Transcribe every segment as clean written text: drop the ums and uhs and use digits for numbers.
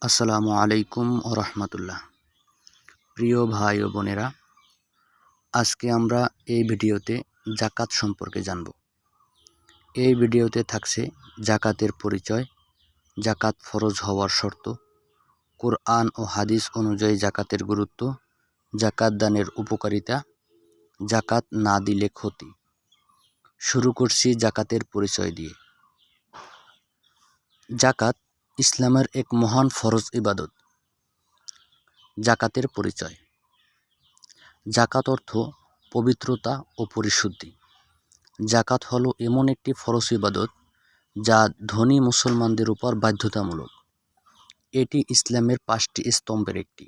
আসসালামু আলাইকুম ও রহমতুল্লাহ। প্রিয় ভাই ও বোনেরা, আজকে আমরা এই ভিডিওতে জাকাত সম্পর্কে জানব। এই ভিডিওতে থাকছে জাকাতের পরিচয়, জাকাত ফরজ হওয়ার শর্ত, কোরআন ও হাদিস অনুযায়ী জাকাতের গুরুত্ব, জাকাত দানের উপকারিতা, জাকাত না দিলে ক্ষতি। শুরু করছি জাকাতের পরিচয় দিয়ে। জাকাত ইসলামের এক মহান ফরজ ইবাদত। জাকাতের পরিচয়। জাকাত অর্থ পবিত্রতা ও পরিশুদ্ধি। জাকাত হলো এমন একটি ফরজ ইবাদত যা ধনী মুসলমানদের উপর বাধ্যতামূলক। এটি ইসলামের 5টি স্তম্ভের একটি।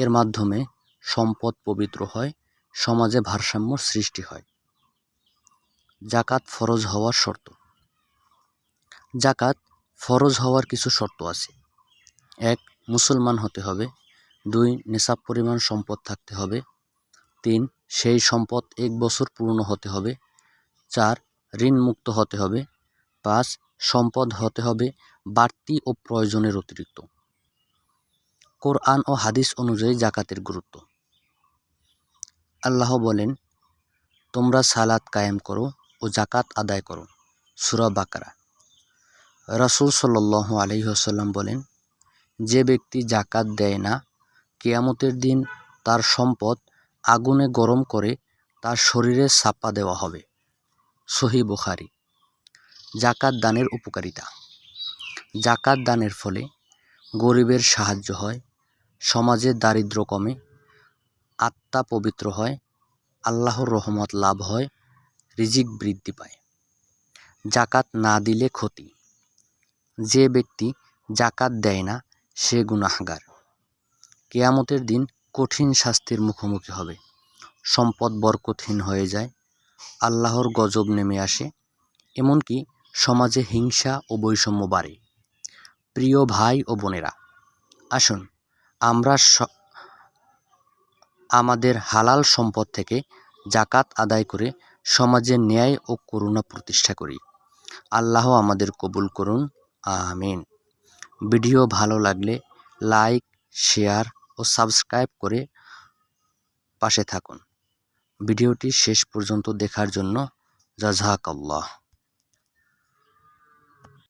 এর মাধ্যমে সম্পদ পবিত্র হয়, সমাজে ভারসাম্য সৃষ্টি হয়। জাকাত ফরজ হওয়ার শর্ত। জাকাত ফরজ হওয়ার কিছু শর্ত আছে। 1. মুসলমান হতে হবে। 2. নিসাব পরিমাণ সম্পদ থাকতে হবে। 3. সেই সম্পদ 1 বছর পূর্ণ হতে হবে। 4. ঋণমুক্ত হতে হবে। 5. সম্পদ হতে হবে বাড়তি ও প্রয়োজনের অতিরিক্ত। কোরআন ও হাদিস অনুযায়ী জাকাতের গুরুত্ব। আল্লাহ বলেন, তোমরা সালাত কায়েম করো ও জাকাত আদায় করো। সূরা বাকারা। রাসূল সাল্লাল্লাহু আলাইহি ওয়াসাল্লাম বলেন, যে ব্যক্তি জাকাত দেয় না, কিয়ামতের দিন তার সম্পদ আগুনে গরম করে তার শরীরে চাপা দেওয়া হবে। সহিহ বুখারী। জাকাত দানের উপকারিতা। জাকাত দানের ফলে গরিবের সাহায্য হয়, সমাজে দারিদ্র্য কমে, আত্মা পবিত্র হয়, আল্লাহর রহমত লাভ হয়, রিজিক বৃদ্ধি পায়। জাকাত না দিলে ক্ষতি। যে ব্যক্তি জাকাত দেয় না সে গুনাহগার। কিয়ামতের দিন কঠিন শাস্তির মুখোমুখি হবে। সম্পদ বরকতহীন হয়ে যায়, আল্লাহর গজব নেমে আসে, এমনকি সমাজে হিংসা ও বৈষম্য বাড়ে। প্রিয় ভাই ও বোনেরা, আসুন আমরা আমাদের হালাল সম্পদ থেকে জাকাত আদায় করে সমাজে ন্যায় ও করুণা প্রতিষ্ঠা করি। আল্লাহ আমাদের কবুল করুন, আমিন। ভিডিও ভালো লাগলে লাইক, শেয়ার ও সাবস্ক্রাইব করে পাশে থাকুন। ভিডিওটি শেষ পর্যন্ত দেখার জন্য জাযাকাল্লাহ।